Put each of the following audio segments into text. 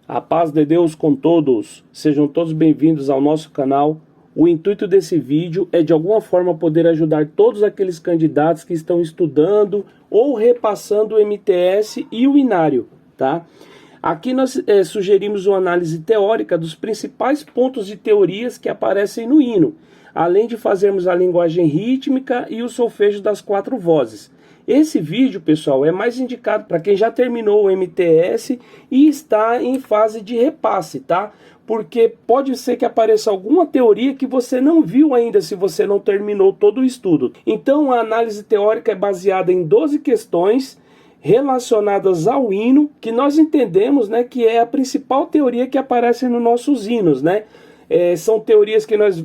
A paz de Deus com todos, sejam todos bem-vindos ao nosso canal. O intuito desse vídeo é de alguma forma poder ajudar todos aqueles candidatos que estão estudando ou repassando o MTS e o Inário, tá? Aqui nós sugerimos uma análise teórica dos principais pontos de teorias que aparecem no hino, além de fazermos a linguagem rítmica e o solfejo das 4 vozes. Esse vídeo, pessoal, é mais indicado para quem já terminou o MTS e está em fase de repasse, tá? Porque pode ser que apareça alguma teoria que você não viu ainda se você não terminou todo o estudo. Então a análise teórica é baseada em 12 questões relacionadas ao hino, que nós entendemos, né, que é a principal teoria que aparece nos nossos hinos, né? São teorias que nós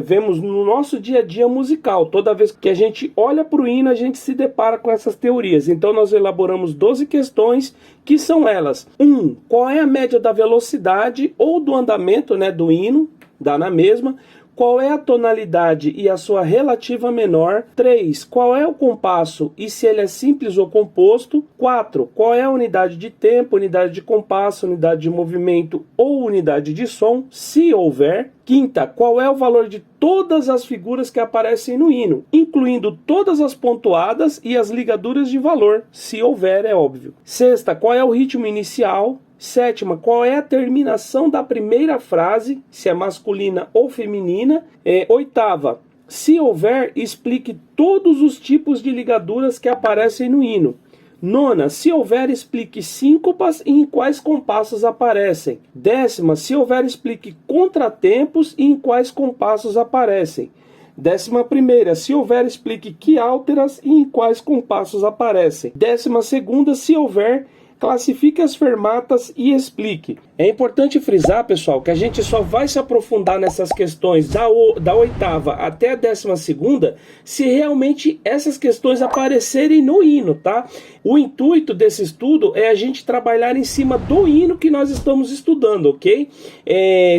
vemos no nosso dia a dia musical. Toda vez que a gente olha para o hino, a gente se depara com essas teorias. Então nós elaboramos 12 questões, que são elas. 1. Qual é a média da velocidade ou do andamento, né, do hino? Dá na mesma. Qual é a tonalidade e a sua relativa menor? 3. Qual é o compasso e se ele é simples ou composto? 4. Qual é a unidade de tempo, unidade de compasso, unidade de movimento ou unidade de som, se houver? 5. Qual é o valor de todas as figuras que aparecem no hino, incluindo todas as pontuadas e as ligaduras de valor, se houver, é óbvio. 6. Qual é o ritmo inicial? 7. Qual é a terminação da primeira frase, se é masculina ou feminina? 8. Se houver, explique todos os tipos de ligaduras que aparecem no hino. 9. Se houver, explique síncopas e em quais compassos aparecem. 10. Se houver, explique contratempos e em quais compassos aparecem. 11. Se houver, explique quiálteras e em quais compassos aparecem. 12. Se houver, classifique as fermatas e explique. É importante frisar, pessoal, que a gente só vai se aprofundar nessas questões da 8ª até a 12ª se realmente essas questões aparecerem no hino, tá? O intuito desse estudo é a gente trabalhar em cima do hino que nós estamos estudando, ok?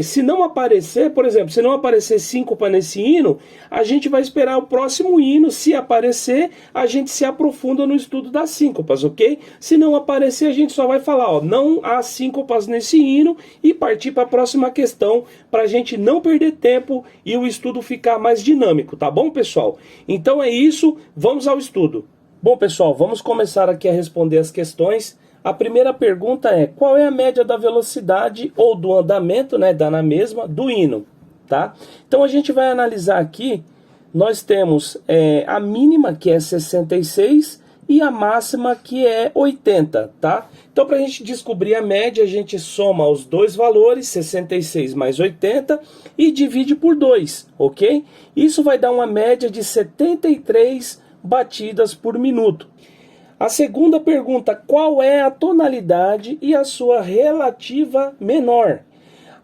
Se não aparecer, por exemplo, se não aparecer síncopa nesse hino, a gente vai esperar o próximo hino. Se aparecer, a gente se aprofunda no estudo das síncopas, ok? Se não aparecer, a gente só vai falar, ó, não há síncopas nesse hino e partir para a próxima questão para a gente não perder tempo e o estudo ficar mais dinâmico, tá bom, pessoal? Então é isso, vamos ao estudo. Bom, pessoal, vamos começar aqui a responder as questões. A primeira pergunta é: qual é a média da velocidade ou do andamento, né, dá na mesma, do hino, tá? Então a gente vai analisar aqui, nós temos a mínima, que é 66, e a máxima, que é 80, tá? Então, para a gente descobrir a média, a gente soma os dois valores, 66 mais 80, e divide por 2, ok? Isso vai dar uma média de 73 batidas por minuto. A segunda pergunta: qual é a tonalidade e a sua relativa menor?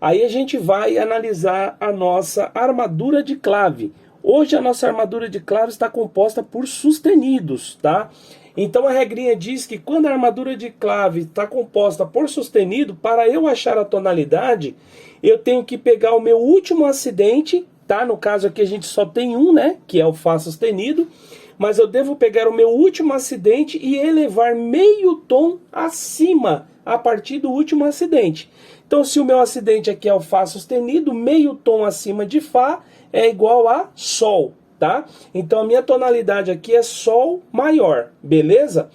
Aí a gente vai analisar a nossa armadura de clave. Hoje a nossa armadura de clave está composta por sustenidos, tá? Então a regrinha diz que quando a armadura de clave está composta por sustenido, para eu achar a tonalidade, eu tenho que pegar o meu último acidente, tá? No caso aqui a gente só tem um, né? Que é o Fá sustenido. Mas eu devo pegar o meu último acidente e elevar meio tom acima a partir do último acidente. Então, se o meu acidente aqui é o Fá sustenido, meio tom acima de Fá é igual a Sol, tá? Então, a minha tonalidade aqui é Sol maior, beleza?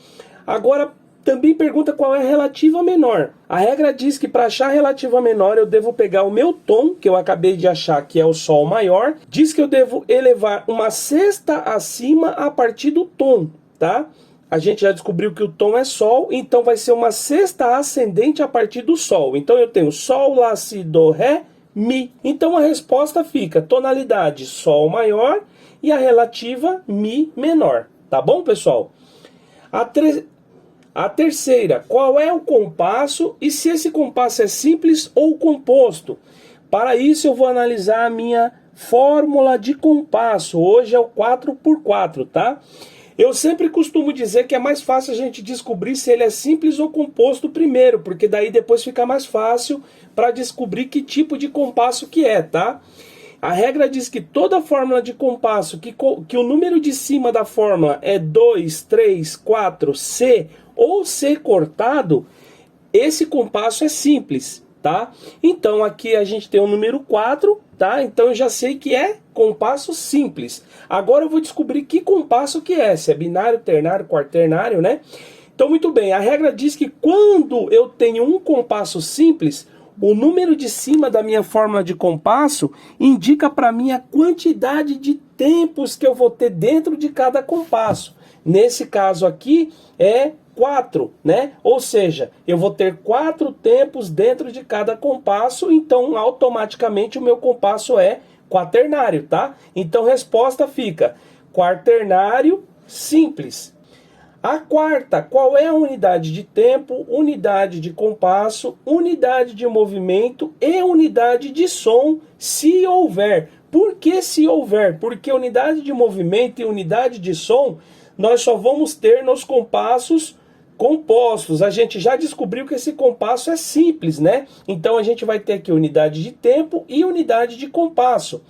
Agora, também pergunta qual é a relativa menor. A regra diz que para achar a relativa menor eu devo pegar o meu tom, que eu acabei de achar que é o Sol maior. Diz que eu devo elevar uma sexta acima a partir do tom, tá? A gente já descobriu que o tom é Sol, então vai ser uma sexta ascendente a partir do Sol. Então eu tenho Sol, Lá, Si, Do, Ré, Mi. Então a resposta fica tonalidade Sol maior e a relativa Mi menor. Tá bom, pessoal? A terceira: qual é o compasso e se esse compasso é simples ou composto? Para isso eu vou analisar a minha fórmula de compasso. Hoje é o 4x4, tá? Eu sempre costumo dizer que é mais fácil a gente descobrir se ele é simples ou composto primeiro, porque daí depois fica mais fácil para descobrir que tipo de compasso que é, tá? A regra diz que toda fórmula de compasso, que o número de cima da fórmula é 2, 3, 4, C ou C cortado, esse compasso é simples. tá? Então aqui a gente tem o número 4, tá? Então eu já sei que é compasso simples. Agora eu vou descobrir que compasso que é, se é binário, ternário, quaternário, né? Então muito bem, a regra diz que quando eu tenho um compasso simples, o número de cima da minha fórmula de compasso indica para mim a quantidade de tempos que eu vou ter dentro de cada compasso. Nesse caso aqui é 4, né? Ou seja, eu vou ter 4 tempos dentro de cada compasso, então automaticamente o meu compasso é quaternário, tá? Então resposta fica quaternário simples. A quarta, qual é a unidade de tempo, unidade de compasso, unidade de movimento e unidade de som, se houver? Por que se houver? Porque unidade de movimento e unidade de som nós só vamos ter nos compassos compostos. A gente já descobriu que esse compasso é simples, né? Então a gente vai ter aqui unidade de tempo e unidade de compasso.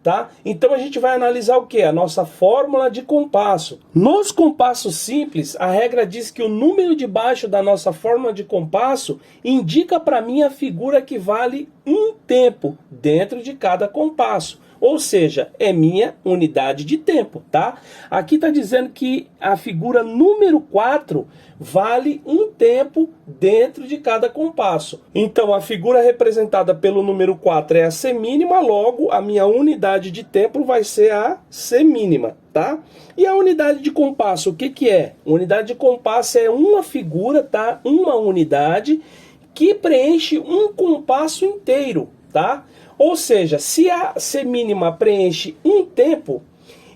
Tá? Então a gente vai analisar o que? A nossa fórmula de compasso. Nos compassos simples, a regra diz que o número de baixo da nossa fórmula de compasso indica para mim a figura que vale um tempo dentro de cada compasso. Ou seja, é minha unidade de tempo, tá? Aqui está dizendo que a figura número 4 vale um tempo dentro de cada compasso. Então, a figura representada pelo número 4 é a semínima, logo, a minha unidade de tempo vai ser a semínima, tá? E a unidade de compasso, o que que é? Unidade de compasso é uma figura, tá? Uma unidade que preenche um compasso inteiro, tá? Ou seja, se a semínima preenche um tempo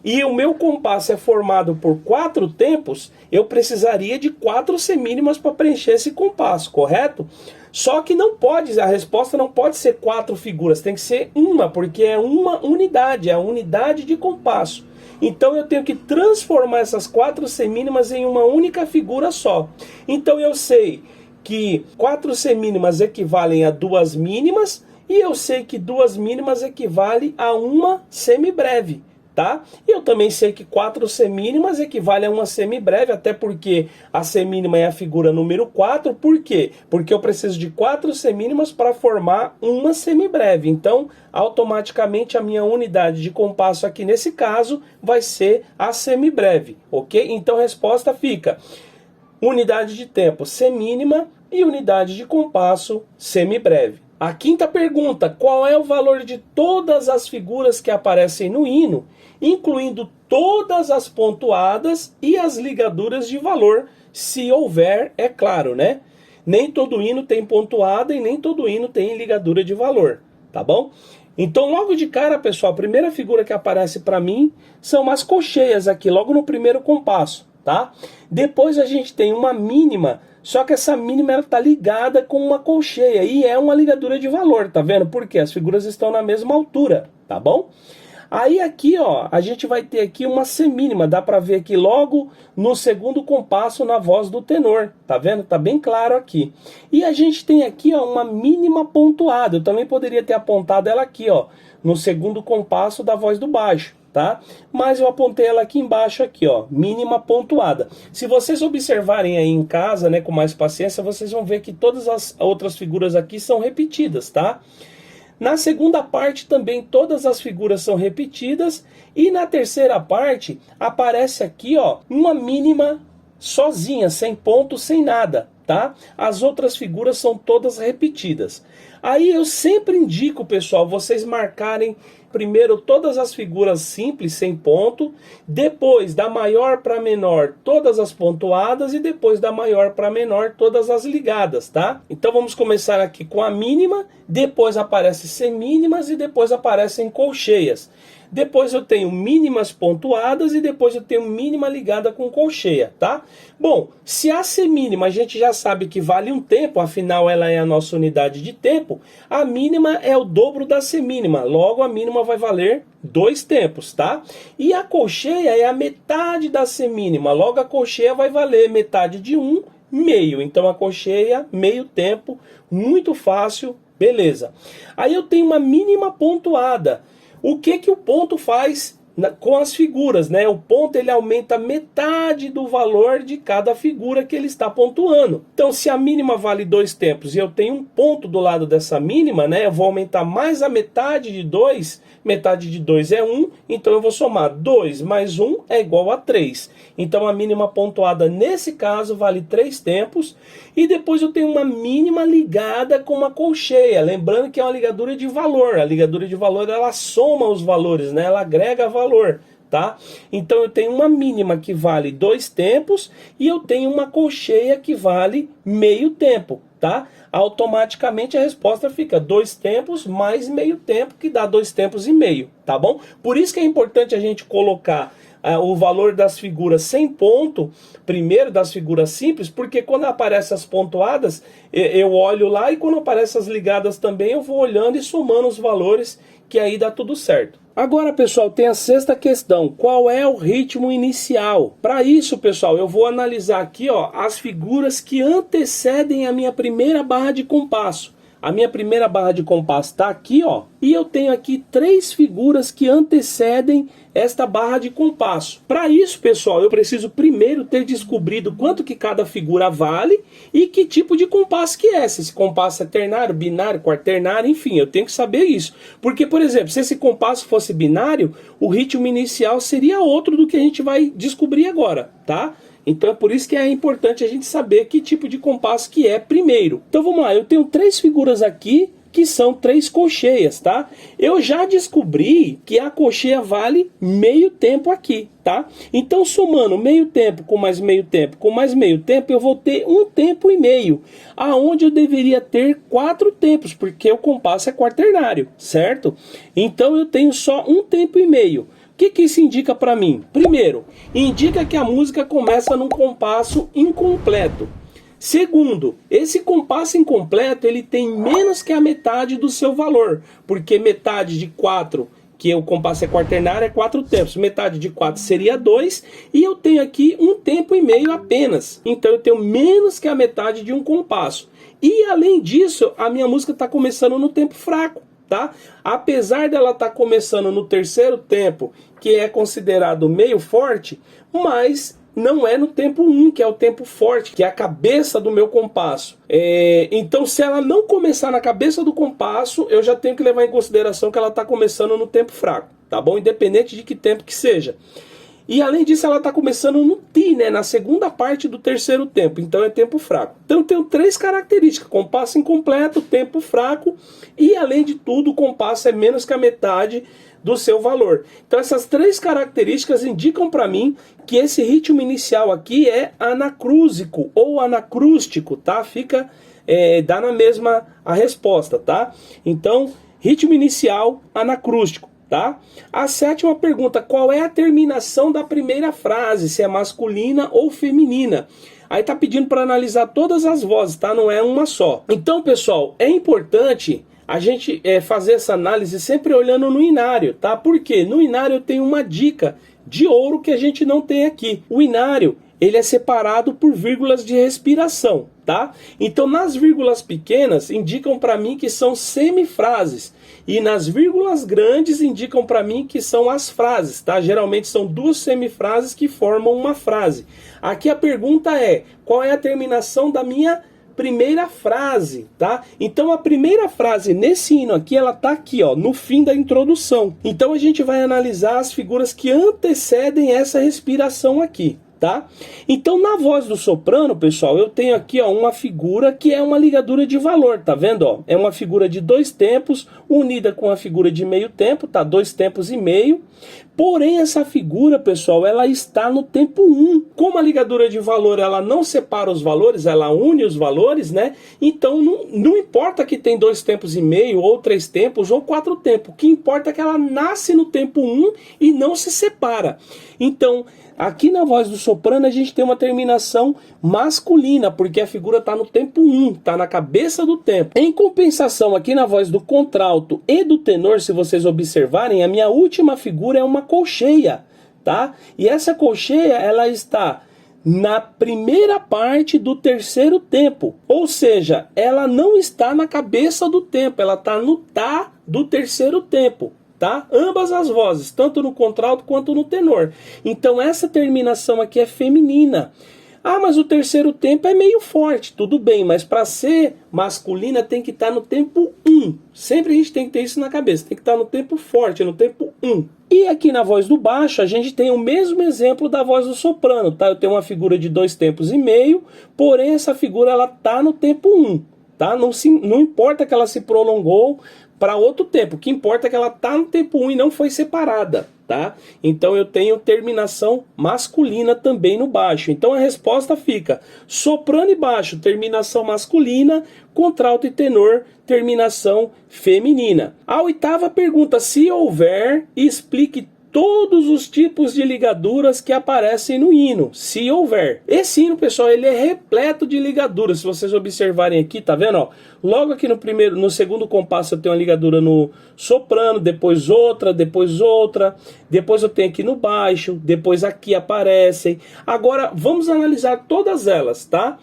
e o meu compasso é formado por 4 tempos, eu precisaria de 4 semínimas para preencher esse compasso, correto? Só que não pode, a resposta não pode ser 4 figuras, tem que ser uma, porque é uma unidade, é a unidade de compasso. Então eu tenho que transformar essas 4 semínimas em uma única figura só. Então eu sei que 4 semínimas equivalem a 2 mínimas, e eu sei que 2 mínimas equivale a uma semibreve, tá? E eu também sei que 4 semínimas equivale a uma semibreve, até porque a semínima é a figura número 4. Por quê? Porque eu preciso de 4 semínimas para formar uma semibreve. Então, automaticamente a minha unidade de compasso aqui nesse caso vai ser a semibreve, ok? Então a resposta fica unidade de tempo semínima e unidade de compasso semibreve. A quinta pergunta, qual é o valor de todas as figuras que aparecem no hino, incluindo todas as pontuadas e as ligaduras de valor, se houver, é claro, né? Nem todo hino tem pontuada e nem todo hino tem ligadura de valor, tá bom? Então, logo de cara, pessoal, a primeira figura que aparece para mim são umas colcheias aqui, logo no primeiro compasso, tá? Depois a gente tem uma mínima, só que essa mínima ela tá ligada com uma colcheia e é uma ligadura de valor, tá vendo? Porque as figuras estão na mesma altura, tá bom? Aí aqui, ó, a gente vai ter aqui uma semínima, dá para ver aqui logo no segundo compasso na voz do tenor, tá vendo? Tá bem claro aqui. E a gente tem aqui, ó, uma mínima pontuada, eu também poderia ter apontado ela aqui, ó, no segundo compasso da voz do baixo, tá? Mas eu apontei ela aqui embaixo, aqui, ó, mínima pontuada. Se vocês observarem aí em casa, né, com mais paciência, vocês vão ver que todas as outras figuras aqui são repetidas, tá? Na segunda parte também todas as figuras são repetidas e na terceira parte aparece aqui, ó, uma mínima sozinha, sem ponto, sem nada, tá? As outras figuras são todas repetidas. Aí eu sempre indico, pessoal, vocês marcarem primeiro todas as figuras simples, sem ponto, depois da maior para menor todas as pontuadas e depois da maior para menor todas as ligadas, tá? Então vamos começar aqui com a mínima, depois aparecem semínimas e depois aparecem colcheias. Depois eu tenho mínimas pontuadas e depois eu tenho mínima ligada com colcheia, tá? Bom, se a semínima a gente já sabe que vale um tempo, afinal ela é a nossa unidade de tempo, a mínima é o dobro da semínima, logo a mínima vai valer 2 tempos, tá? E a colcheia é a metade da semínima, logo a colcheia vai valer metade de 1, meio. Então a colcheia, meio tempo, muito fácil, beleza. Aí eu tenho uma mínima pontuada. O que que o ponto faz com as figuras, né? O ponto ele aumenta metade do valor de cada figura que ele está pontuando. Então, se a mínima vale 2 tempos e eu tenho um ponto do lado dessa mínima, né? Eu vou aumentar mais a metade de 2. Metade de 2 é 1, então eu vou somar 2 mais 1 é igual a 3. Então a mínima pontuada nesse caso vale 3 tempos. E depois eu tenho uma mínima ligada com uma colcheia. Lembrando que é uma ligadura de valor. A ligadura de valor ela soma os valores, né? Ela agrega valor. Tá? Então eu tenho uma mínima que vale 2 tempos e eu tenho uma colcheia que vale meio tempo, tá? Automaticamente a resposta fica 2 tempos mais meio tempo, que dá 2 tempos e meio, tá bom? Por isso que é importante a gente colocar o valor das figuras sem ponto, primeiro das figuras simples, porque quando aparecem as pontuadas, eu olho lá e quando aparecem as ligadas também, eu vou olhando e somando os valores, que aí dá tudo certo. Agora, pessoal, tem a sexta questão. Qual é o ritmo inicial? Para isso, pessoal, eu vou analisar aqui, ó, as figuras que antecedem a minha primeira barra de compasso. A minha primeira barra de compasso está aqui, ó, e eu tenho aqui 3 figuras que antecedem esta barra de compasso. Para isso, pessoal, eu preciso primeiro ter descobrido quanto que cada figura vale e que tipo de compasso que é. Se esse compasso é ternário, binário, quaternário, enfim, eu tenho que saber isso. Porque, por exemplo, se esse compasso fosse binário, o ritmo inicial seria outro do que a gente vai descobrir agora, tá? Então é por isso que é importante a gente saber que tipo de compasso que é primeiro. Então vamos lá, eu tenho 3 figuras aqui que são 3 colcheias, tá? Eu já descobri que a colcheia vale meio tempo aqui, tá? Então somando meio tempo com mais meio tempo com mais meio tempo, eu vou ter 1 tempo e meio, aonde eu deveria ter 4 tempos, porque o compasso é quaternário, certo? Então eu tenho só 1 tempo e meio. O que isso indica para mim? Primeiro, indica que a música começa num compasso incompleto. Segundo, esse compasso incompleto ele tem menos que a metade do seu valor, porque metade de 4, que o compasso é quaternário, é 4 tempos. Metade de 4 seria 2, e eu tenho aqui 1 tempo e meio apenas. Então eu tenho menos que a metade de um compasso. E além disso, a minha música está começando no tempo fraco. Tá? Apesar dela estar começando no terceiro tempo, que é considerado meio forte, mas não é no tempo 1, que é o tempo forte, que é a cabeça do meu compasso. Então, se ela não começar na cabeça do compasso, eu já tenho que levar em consideração que ela está começando no tempo fraco, tá bom? Independente de que tempo que seja. E além disso, ela está começando no ti, né? Na segunda parte do terceiro tempo. Então é tempo fraco. Então eu tenho 3 características. Compasso incompleto, tempo fraco. E além de tudo, o compasso é menos que a metade do seu valor. Então essas 3 características indicam para mim que esse ritmo inicial aqui é anacrúsico ou anacrústico, tá? Dá na mesma a resposta, tá? Então, ritmo inicial anacrústico. Tá? A 7ª pergunta, qual é a terminação da primeira frase, se é masculina ou feminina? Aí tá pedindo para analisar todas as vozes, tá? Não é uma só. Então, pessoal, é importante a gente fazer essa análise sempre olhando no inário, tá? Porque no inário eu tenho uma dica de ouro que a gente não tem aqui. O inário, ele é separado por vírgulas de respiração, tá? Então, nas vírgulas pequenas, indicam para mim que são semifrases. E nas vírgulas grandes indicam para mim que são as frases, tá? Geralmente são 2 semifrases que formam uma frase. Aqui a pergunta é, qual é a terminação da minha primeira frase, tá? Então a primeira frase nesse hino aqui, ela tá aqui, ó, no fim da introdução. Então a gente vai analisar as figuras que antecedem essa respiração aqui. Tá? Então na voz do soprano, pessoal, eu tenho aqui, ó, uma figura que é uma ligadura de valor, tá vendo? Ó? É uma figura de 2 tempos unida com a figura de meio tempo, tá? 2 tempos e meio. Porém essa figura, pessoal, ela está no tempo 1. Como a ligadura de valor ela não separa os valores, ela une os valores, né? Então não importa que tem 2 tempos e meio, ou 3 tempos, ou 4 tempos. O que importa é que ela nasce no tempo 1 e não se separa. Então, aqui na voz do soprano a gente tem uma terminação masculina, porque a figura está no tempo 1, está na cabeça do tempo. Em compensação, aqui na voz do contralto e do tenor, se vocês observarem, a minha última figura é uma colcheia, tá? E essa colcheia, ela está na primeira parte do terceiro tempo, ou seja, ela não está na cabeça do tempo, ela está no tá do terceiro tempo. tá? Ambas as vozes, tanto no contralto quanto no tenor. Então essa terminação aqui é feminina. Ah, mas o terceiro tempo é meio forte, tudo bem, mas para ser masculina tem que estar no tempo 1. Sempre a gente tem que ter isso na cabeça, tem que estar no tempo forte, no tempo 1. E aqui na voz do baixo a gente tem o mesmo exemplo da voz do soprano, tá? Eu tenho uma figura de 2 tempos e meio, porém essa figura ela tá no tempo 1, tá? Não importa que ela se prolongou para outro tempo, o que importa é que ela tá no tempo 1 e não foi separada, tá? Então eu tenho terminação masculina também no baixo. Então a resposta fica: soprano e baixo, terminação masculina, contralto e tenor, terminação feminina. A oitava pergunta: se houver, explique todos os tipos de ligaduras que aparecem no hino, se houver. Esse hino, pessoal, ele é repleto de ligaduras. Se vocês observarem aqui, tá vendo? Ó, logo aqui no segundo compasso eu tenho uma ligadura no soprano, depois outra, depois eu tenho aqui no baixo, depois aqui aparecem. Agora vamos analisar todas elas, tá?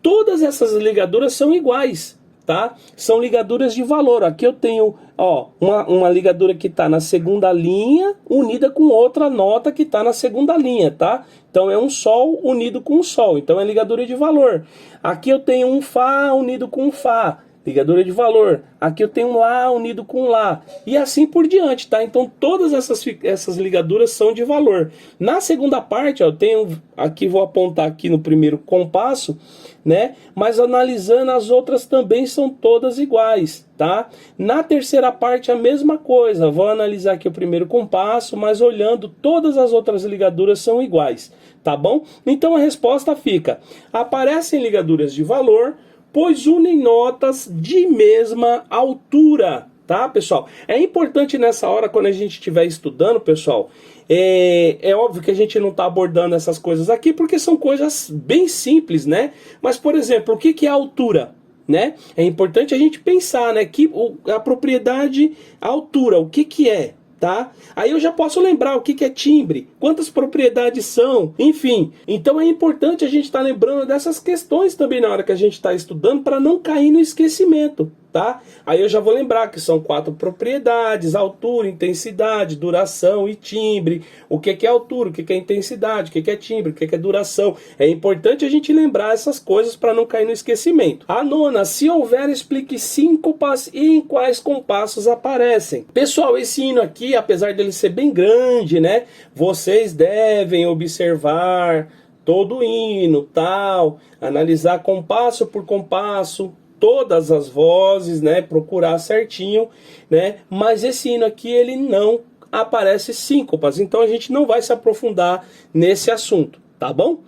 Todas essas ligaduras são iguais, tá? São ligaduras de valor. Aqui eu tenho, ó, uma ligadura que está na segunda linha unida com outra nota que está na segunda linha, tá? Então é um sol unido com um sol, então é ligadura de valor. Aqui eu tenho um fá unido com um fá, ligadura de valor. Aqui eu tenho um lá unido com um lá, e assim por diante, tá? Então todas essas ligaduras são de valor. Na segunda parte, ó, eu tenho aqui, vou apontar aqui no primeiro compasso, né? Mas analisando as outras também são todas iguais, tá? Na terceira parte a mesma coisa. Vou analisar aqui o primeiro compasso, mas olhando todas as outras ligaduras são iguais, tá bom? Então a resposta fica: aparecem ligaduras de valor, pois unem notas de mesma altura, tá, pessoal? É importante nessa hora, quando a gente estiver estudando, pessoal, é óbvio que a gente não está abordando essas coisas aqui, porque são coisas bem simples, né? Mas, por exemplo, o que é altura? Né? É importante a gente pensar, né, que a propriedade altura, o que é? Tá? Aí eu já posso lembrar o que é timbre, quantas propriedades são, enfim. Então é importante a gente estar lembrando dessas questões também na hora que a gente está estudando, para não cair no esquecimento, tá? Aí eu já vou lembrar que são 4 propriedades: altura, intensidade, duração e timbre. O que é altura, o que é intensidade, o que é timbre, o que é duração. É importante a gente lembrar essas coisas para não cair no esquecimento. A nona: se houver, explique síncopas e em quais compassos aparecem. Pessoal, esse hino aqui, apesar dele ser bem grande, né, vocês devem observar todo o hino, tal, analisar compasso por compasso, todas as vozes, né, procurar certinho, né, mas esse hino aqui ele não aparece síncopas, então a gente não vai se aprofundar nesse assunto, tá bom?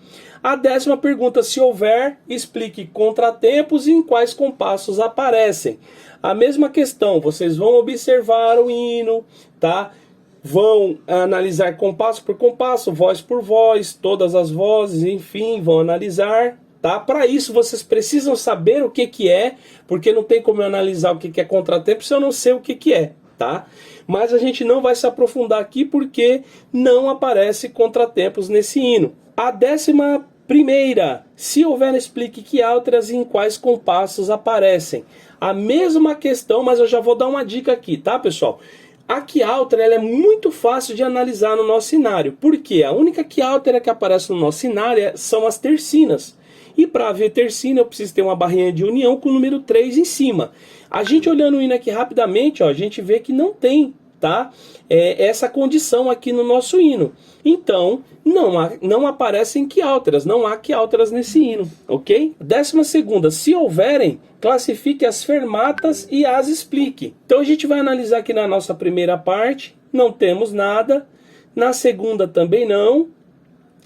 A 10ª pergunta: se houver, explique contratempos e em quais compassos aparecem. A mesma questão, vocês vão observar o hino, tá? Vão analisar compasso por compasso, voz por voz, todas as vozes, enfim, vão analisar, tá? Para isso vocês precisam saber o que é, porque não tem como eu analisar o que é contratempo se eu não sei o que é, tá? Mas a gente não vai se aprofundar aqui porque não aparece contratempos nesse hino. A 11ª: se houver, explique que alteras e em quais compassos aparecem. A mesma questão, mas eu já vou dar uma dica aqui, tá, pessoal? A quiáltera ela é muito fácil de analisar no nosso cinário, porque a única quiáltera que aparece no nosso cinário são as tercinas. E para haver tercina eu preciso ter uma barrinha de união com o número 3 em cima. A gente olhando o hino aqui rapidamente, ó, a gente vê que não tem, tá? Essa condição aqui no nosso hino. Então, não aparecem quiálteras, não há quiálteras nesse hino, ok? 12ª: se houverem, classifique as fermatas e as explique. Então a gente vai analisar aqui na nossa primeira parte, não temos nada. Na segunda também não.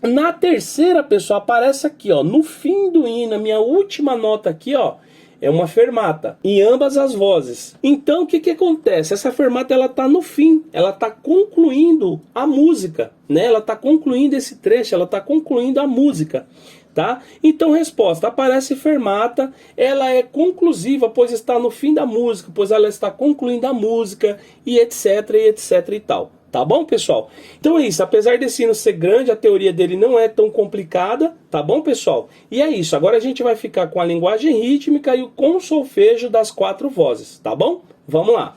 Na terceira, pessoal, aparece aqui, ó, no fim do hino, a minha última nota aqui, ó, é uma fermata, em ambas as vozes. Então o que acontece? Essa fermata ela está no fim, ela está concluindo a música, né? Ela está concluindo esse trecho, ela está concluindo a música, tá? Então resposta: aparece fermata, ela é conclusiva, pois está no fim da música, pois ela está concluindo a música, e etc e tal. Tá bom, pessoal? Então é isso, apesar desse hino ser grande, a teoria dele não é tão complicada, tá bom, pessoal? E é isso, agora a gente vai ficar com a linguagem rítmica e com o solfejo das 4 vozes, tá bom? Vamos lá!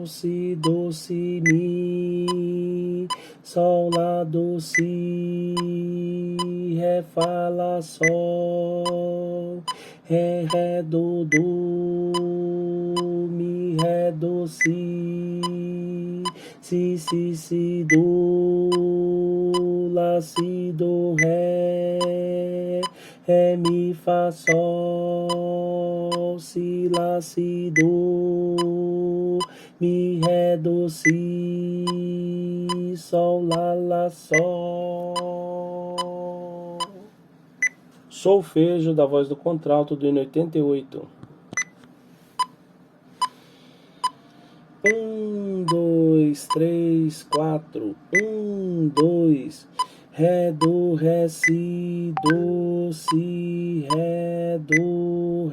si, do, si, mi, sol, lá, do, si, ré, fá, lá, sol, ré, ré, do, mi, ré, do, si, do, lá, si, do, ré, ré, mi, fá, sol, si, lá, si, do, mi, ré, do, si, sol, lá, sol. Solfejo da voz do contralto do hino 88. 1, 2, 3, 4. 1, 2. Ré, do, ré, si, do, si, ré, do,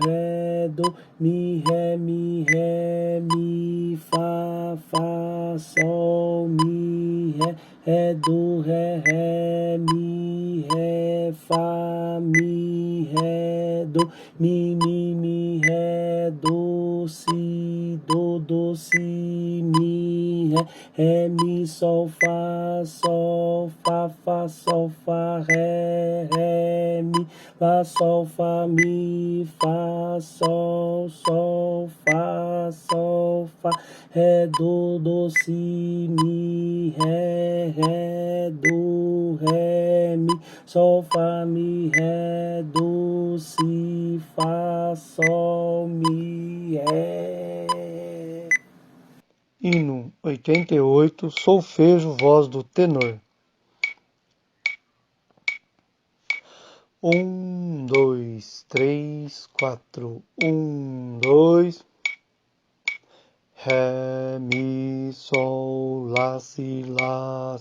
mi, ré, mi, fá, fá, sol, mi, ré, do, ré, mi, ré, fá, mi, ré, do, mi, ré, do, si, do, si, mi, ré, mi, sol, fá, sol, fá, ré, mi, lá, sol, fá, mi, fá, sol, fá, ré, do, si, mi, ré, do, ré, mi, sol, fá, mi, ré, do, si, fá, sol, mi, ré. Hino 88, solfejo, voz do tenor. 1, 2, 3, 4. 1, 2. Ré, mi, sol, lá, si, lá.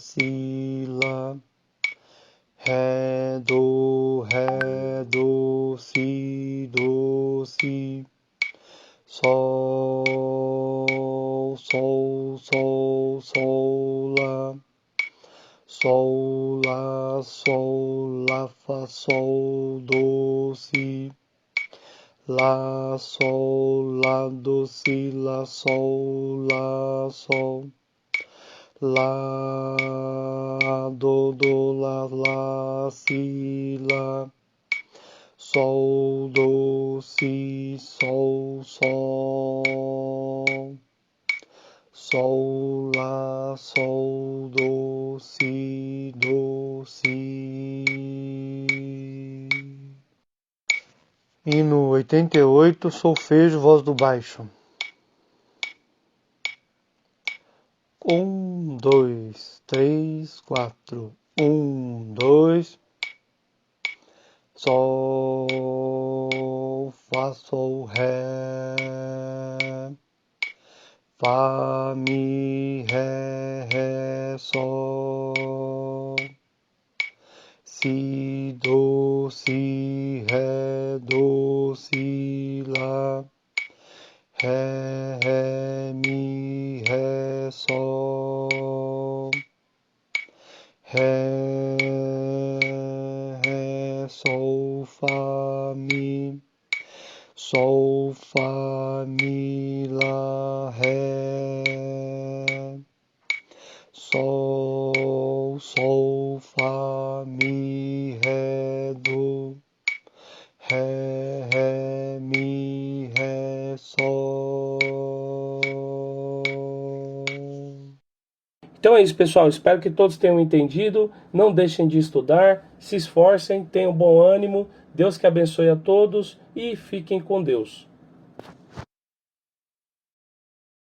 Ré, do, si, sol, lá. Sol, lá, fá, sol, do, si. Lá, sol, lá, do, si, lá, sol, lá, sol. Lá, do, lá, si, lá. Sol, do, si, sol. Sol, lá, sol, do, si, Hino 88, solfejo, voz do baixo. 1, 2, 3, 4. 1, 2. Sol, fá, sol, ré. Fá, mi, ré, sol. Si, do, si, ré, do, si, lá. Ré, mi, ré, sol. Ré, sol, fá, mi. Sol, fá, mi, lá, ré. Sol, fá, mi, ré, do. Ré, mi, ré, sol. Então é isso, pessoal. Espero que todos tenham entendido. Não deixem de estudar, se esforcem, tenham bom ânimo. Deus que abençoe a todos e fiquem com Deus.